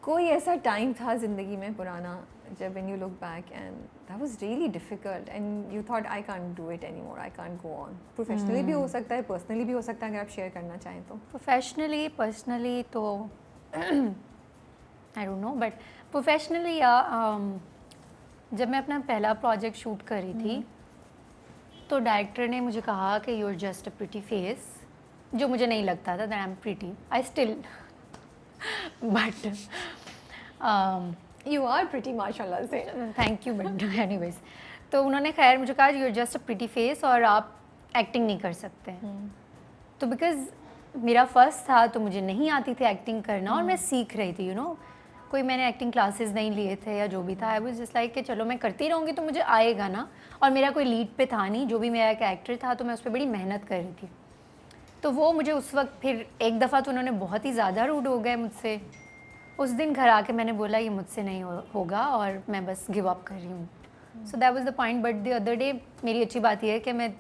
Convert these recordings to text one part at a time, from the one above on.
कोई ऐसा टाइम था ज़िंदगी में पुराना जब when you look back and that was really difficult and you thought I can't do it anymore, I can't go on? Professionally भी हो सकता है, personally भी हो सकता है, अगर आप शेयर करना चाहें तो. प्रोफेशनली पर्सनली तो I don't know, but professionally या जब मैं अपना पहला प्रोजेक्ट शूट कर रही थी तो डायरेक्टर ने मुझे कहा कि you are just a pretty face, जो मुझे नहीं लगता था that I am pretty, I still but You are pretty माशाल्लाह से. थैंक यू, बट एनीवेज तो उन्होंने खैर मुझे कहा you are just a pretty face और आप एक्टिंग नहीं कर सकते. तो बिकॉज मेरा फर्स्ट था तो मुझे नहीं आती थी एक्टिंग करना और मैं सीख रही थी, यू नो, कोई मैंने एक्टिंग क्लासेस नहीं लिए थे या जो भी था. आई वाज जस्ट लाइक कि चलो मैं करती रहूँगी तो मुझे आएगा ना. और मेरा कोई लीड पे था नहीं, जो भी मेरा एक एक्टर था तो मैं उस पर बड़ी मेहनत कर रही थी. तो वो मुझे उस वक्त फिर एक दफ़ा तो उन्होंने बहुत ही ज़्यादा रूड हो गए मुझसे. उस दिन घर आके मैंने बोला ये मुझसे नहीं होगा और मैं बस गिव अप कर रही हूँ. So that was the point. But the other day मेरी अच्छी बात यह है कि मैं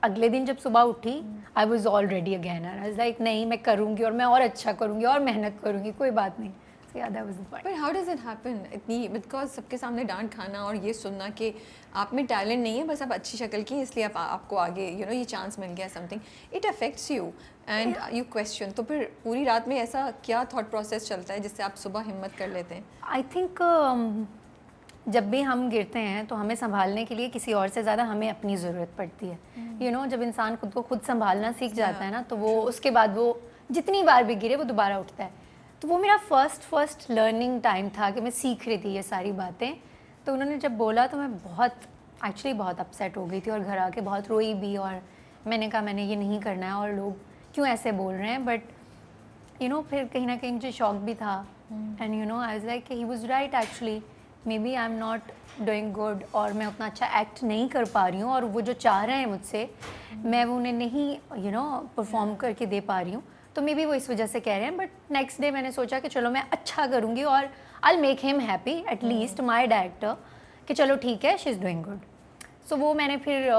अगले दिन जब सुबह उठी I was already again, I was like नहीं मैं करूँगी और मैं और अच्छा करूँगी और मेहनत करूँगी, कोई बात नहीं. So yeah, that was the point. But how does it happen? इतनी बिकॉज सबके सामने डांट खाना और ये सुनना कि आप में टैलेंट नहीं है, बस आप अच्छी शक्ल की इसलिए आपको आगे यू नो ये चांस मिल गया something, it affects you and you question. तो फिर पूरी रात में ऐसा क्या थॉट प्रोसेस चलता है जिससे आप सुबह हिम्मत कर लेते हैं? आई थिंक जब भी हम गिरते हैं तो हमें संभालने के लिए किसी और से ज़्यादा हमें अपनी ज़रूरत पड़ती है. यू नो, जब इंसान खुद को खुद संभालना सीख जाता है ना तो वो उसके बाद वो जितनी बार भी गिरे वो दोबारा उठता है. तो वो मेरा फर्स्ट लर्निंग टाइम था कि मैं सीख रही थी ये सारी बातें. तो उन्होंने जब बोला तो मैं बहुत अपसेट हो गई थी और घर आके बहुत रोई भी. और मैंने कहा मैंने ये नहीं करना है और लोग क्यों ऐसे बोल रहे हैं. बट यू नो फिर कहीं ना कहीं मुझे शौक भी था and you know I was like he was right actually, maybe I am not doing good और मैं उतना अच्छा एक्ट नहीं कर पा रही हूँ और वो जो चाह रहे हैं मुझसे मैं वो उन्हें नहीं यू नो परफॉर्म करके दे पा रही हूँ. तो मे बी वो इस वजह से कह रहे हैं. बट नेक्स्ट डे मैंने सोचा कि चलो मैं अच्छा करूँगी और I make him happy at least my director कि चलो ठीक है शी इज़ डूइंग गुड. सो वो मैंने फिर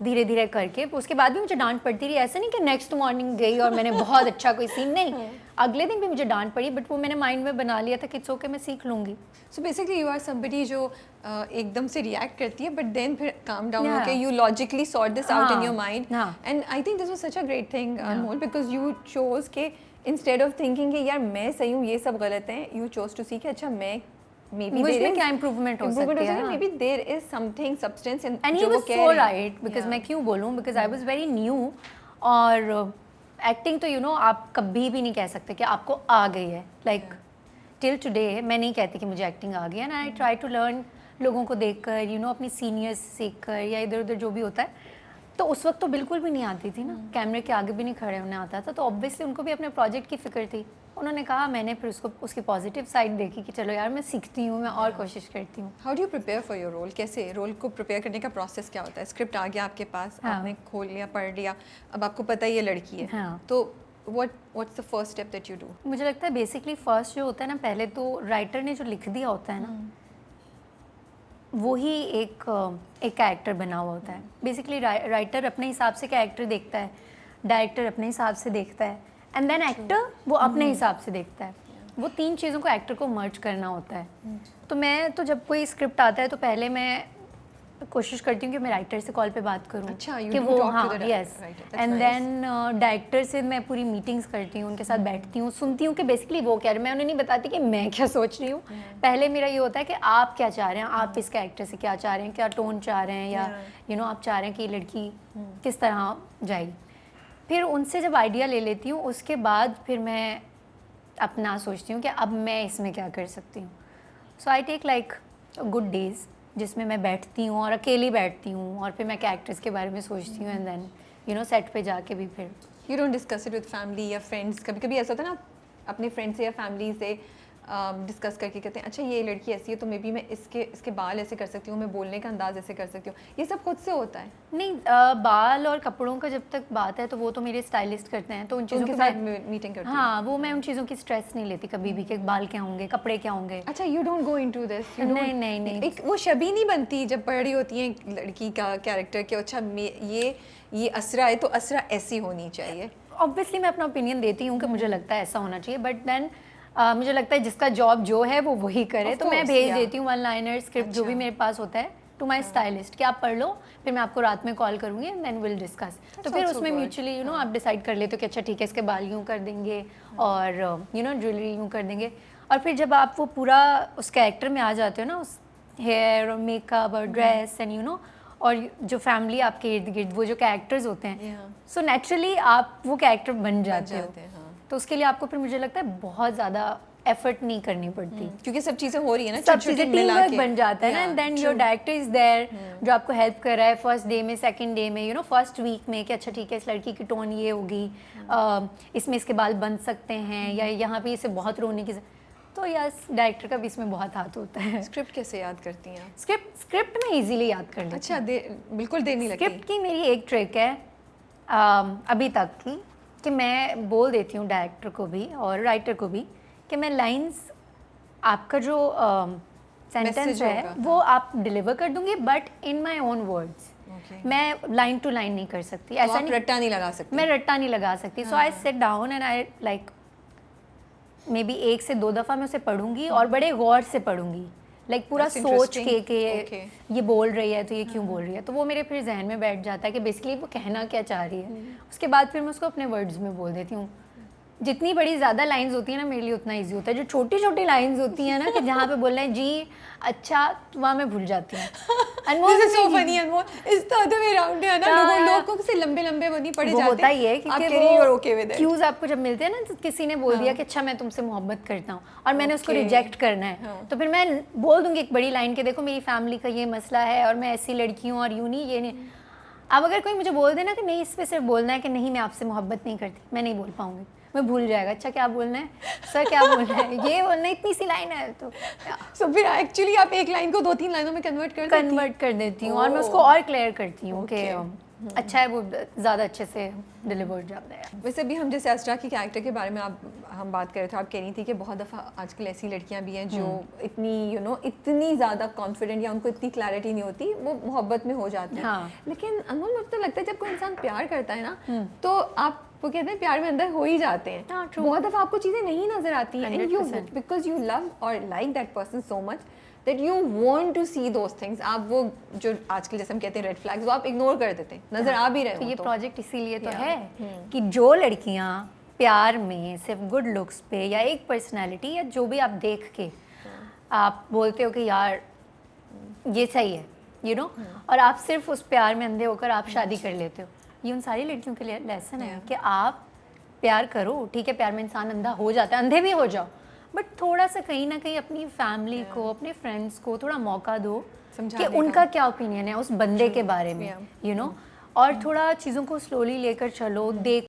धीरे धीरे करके, उसके बाद भी मुझे डांट पड़ती रही. ऐसा नहीं कि नेक्स्ट मॉर्निंग गई और मैंने बहुत अच्छा कोई सीन, नहीं, अगले दिन भी मुझे डांट पड़ी. बट वो मैंने माइंड में बना लिया था कि इट्स ओके मैं सीख लूँगी. So basically you are somebody जो एकदम से रिएक्ट करती है बट देन फिर काम डाउन होके you logically sort this out in your mind. And I think this was such a great thing Anmol because you chose के instead of thinking कि यार मैं सही हूँ ये सब गलत है, यू चोज टू सी कि अच्छा मैं maybe there is क्या इम्प्रूवमेंट हो सकती है. maybe there is something substance in and he was so right because मैं क्यों बोलूँ because I was very new. और एक्टिंग तो यू नो आप कभी भी नहीं कह सकते कि आपको आ गई है. लाइक टिल टुडे मैं नहीं कहती कि मुझे एक्टिंग आ गई है. And I try to learn लोगों को देखकर, यू नो अपनी सीनियर्स सीख कर या इधर उधर जो भी होता है. तो उस वक्त तो बिल्कुल भी नहीं आती थी ना, कैमरे के आगे भी नहीं खड़े होने आता था. तो ऑब्वियसली उनको भी अपने प्रोजेक्ट की फिक्र थी. उन्होंने कहा, मैंने फिर उसकी पॉजिटिव साइड देखी कि चलो यार मैं सीखती हूँ, मैं और कोशिश करती हूँ. How do you prepare for your role? कैसे रोल को प्रिपेयर करने का प्रोसेस क्या होता है? स्क्रिप्ट आ गया आपके पास, आपने खोल लिया, पढ़ लिया, अब आपको पता है ये लड़की है. तो what's the first step that you do? मुझे लगता है बेसिकली फर्स्ट जो होता है ना, पहले तो राइटर ने जो लिख दिया होता है ना वो ही एक कैरेक्टर बना हुआ होता है. बेसिकली राइटर अपने हिसाब से कैरेक्टर देखता है, डायरेक्टर अपने हिसाब से देखता है एंड देन एक्टर वो अपने हिसाब से देखता है. वो तीन चीज़ों को एक्टर को मर्ज करना होता है. तो मैं तो जब कोई स्क्रिप्ट आता है तो पहले मैं कोशिश करती हूँ कि मैं राइटर से कॉल पे बात करूँ. अच्छा, कि वो यस. एंड देन डायरेक्टर से मैं पूरी मीटिंग्स करती हूँ, उनके साथ बैठती हूँ, सुनती हूँ कि बेसिकली वो क्या रहे हैं. मैं उन्हें नहीं बताती कि मैं क्या सोच रही हूँ. पहले मेरा ये होता है कि आप क्या चाह रहे हैं, आप इस कैरेक्टर से क्या चाह रहे हैं, क्या टोन चाह रहे हैं, या यू नो आप चाह रहे हैं कि ये लड़की किस तरह जाएगी. फिर उनसे जब आइडिया ले लेती हूँ उसके बाद फिर मैं अपना सोचती हूँ कि अब मैं इसमें क्या कर सकती हूँ. So I take like good days जिसमें मैं बैठती हूँ और अकेली बैठती हूँ और फिर मैं कैरेक्टर्स के बारे में सोचती हूँ. And then you know set पे जाके भी फिर you don't discuss it with family या फ्रेंड्स? कभी कभी ऐसा होता है ना, अपने फ्रेंड्स से या फैमिली से डिस्कस करके कहते हैं अच्छा ये लड़की ऐसी है तो मे बी मैं इसके बाल ऐसे कर सकती हूँ, मैं बोलने का अंदाज ऐसे कर सकती हूँ. ये सब खुद से होता है? नहीं, बाल और कपड़ों का जब तक बात है तो वो तो मेरे स्टाइलिस्ट करते हैं, तो उन चीज़ों के साथ मीटिंग करते हैं. हाँ, वो मैं उन चीज़ों की स्ट्रेस नहीं लेती कभी भी कि बाल क्या होंगे, कपड़े क्या होंगे. अच्छा, you don't go into this? नहीं. एक वो शबी नहीं बनती जब पढ़ रही होती है लड़की का कैरेक्टर कि अच्छा ये असरा है तो असरा ऐसी होनी चाहिए. ऑब्वियसली मैं अपना ओपिनियन देती हूँ कि मुझे लगता है ऐसा होना चाहिए. बट देन मुझे लगता है जिसका जॉब जो है वो वही करे, तो मैं भेज देती हूँ वन लाइनर स्क्रिप्ट जो भी मेरे पास होता है टू माई स्टाइलिस्ट कि आप पढ़ लो, फिर मैं आपको रात में कॉल करूँगी एंड देन विल डिस्कस। तो फिर उसमें म्यूचुअली यू नो आप डिसाइड कर लेते हो कि अच्छा ठीक है इसके बाल यूँ कर देंगे और यू नो ज्वेलरी यूँ कर देंगे। और फिर जब आप वो पूरा उस कैरेक्टर में आ जाते हो ना, उस हेयर और मेकअप और ड्रेस एंड यू नो, और जो फैमिली आपके इर्द गिर्द वो जो कैरेक्टर्स होते हैं, सो नेचुरली आप वो कैरेक्टर बन जाते हो। तो उसके लिए आपको फिर मुझे लगता है बहुत ज़्यादा एफर्ट नहीं करनी पड़ती, क्योंकि सब चीज़ें हो रही है ना, सब चीज़ें टीम वर्क बन जाता है ना, and then your director is there जो आपको हेल्प कर रहा है फर्स्ट डे में, सेकंड डे में, यू नो फर्स्ट वीक में कि अच्छा ठीक है इस लड़की की टोन ये होगी, इसमें इसके बाल बन सकते हैं या यहाँ पे इसे बहुत रोने की, तो यस डायरेक्टर का भी इसमें बहुत हाथ होता है। स्क्रिप्ट कैसे याद करती हैं? स्क्रिप्ट में इजीली याद कर लेती हूँ। अच्छा, बिल्कुल देर नहीं लगती। स्क्रिप्ट की मेरी एक ट्रिक है अभी तक की, कि मैं बोल देती हूँ डायरेक्टर को भी और राइटर को भी कि मैं लाइंस आपका जो सेंटेंस है वो आप डिलीवर कर दूंगी but in my own words. मैं लाइन टू लाइन नहीं कर सकती, तो ऐसा नहीं, रट्टा नहीं लगा सकती। मैं रट्टा नहीं लगा सकती। So I sit down and I like maybe 1 से 2 दफ़ा मैं उसे पढ़ूंगी और बड़े गौर से पढ़ूंगी, लाइक पूरा सोच के ये बोल रही है तो ये क्यों बोल रही है, तो वो मेरे फिर जहन में बैठ जाता है कि बेसिकली वो कहना क्या चाह रही है। उसके बाद फिर मैं उसको अपने वर्ड्स में बोल देती हूँ। जितनी बड़ी ज़्यादा लाइंस होती है ना मेरे लिए उतना इजी होता है, जो छोटी छोटी लाइंस होती हैं ना कि जहाँ पे बोलना है जी अच्छा, तो वहाँ मैं भूल जाती हूँ। Anmol this is so funny, Anmol is the other way around है ना, लोगों को से लंबे वो नहीं पड़े जाते, होता ही है क्योंकि वो क्यूज आपको जब मिलते हैं ना, तो किसी ने बोल दिया कि अच्छा मैं तुमसे मोहब्बत करता हूँ और मैंने उसको रिजेक्ट करना है, तो फिर मैं बोल दूंगी एक बड़ी लाइन के देखो मेरी फैमिली का ये मसला है और मैं ऐसी लड़की हूँ और यूँ नहीं ये नहीं। अब अगर कोई मुझे बोल देना कि नहीं इस पे सिर्फ बोलना है कि नहीं मैं आपसे मोहब्बत नहीं करती, मैं नहीं बोल पाऊंगी, मैं भूल जाएगा अच्छा क्या बोलना है सर, क्या बोलना है, ये बोलना है, इतनी सी लाइन है। तो सो फिर एक्चुअली आप एक लाइन को 2-3 लाइनों में कन्वर्ट कर देती हूँ और मैं उसको और क्लियर करती हूँ कि अच्छा है, वो ज़्यादा अच्छे से डिलीवर जाता है। वैसे भी हम जैसे अस्रा की कैरेक्टर के बारे में हम बात कर रहे थे, आप कह रही थी कि बहुत दफ़ा आजकल ऐसी लड़कियां भी हैं जो इतनी इतनी ज़्यादा कॉन्फिडेंट या उनको इतनी क्लैरिटी नहीं होती, वो मोहब्बत में हो जाते हैं। हाँ। लेकिन अनमोल मुझे तो लगता है जब कोई इंसान प्यार करता है ना तो आप वो कहते हैं प्यार में अंदर हो ही जाते हैं। बहुत दफ़ा आपको चीज़ें नहीं नजर आती हैं and you because you love और like that person so much that you want to see those things, आप वो जो आजकल जैसे हम कहते हैं रेड फ्लैग्स वो आप इग्नोर कर देते हैं, नजर आ भी रहे हो। तो ये प्रोजेक्ट इसीलिए तो है कि जो लड़कियां प्यार में सिर्फ गुड लुक्स पे या एक पर्सनालिटी या जो भी आप देख के आप बोलते हो कि यार ये सही है यू नो, और आप सिर्फ उस प्यार में अंधे होकर आप शादी कर लेते हो, ये उन सारी लड़कियों के लिए लेसन है कि आप प्यार करो, ठीक है प्यार में इंसान अंधा हो जाता है, अंधे भी हो जाओ, बट थोड़ा सा कहीं ना कहीं अपनी फैमिली को अपने फ्रेंड्स को थोड़ा मौका दो कि उनका क्या ओपिनियन है उस बंदे के बारे में यू नो, और थोड़ा चीज़ों को स्लोली लेकर चलो, देख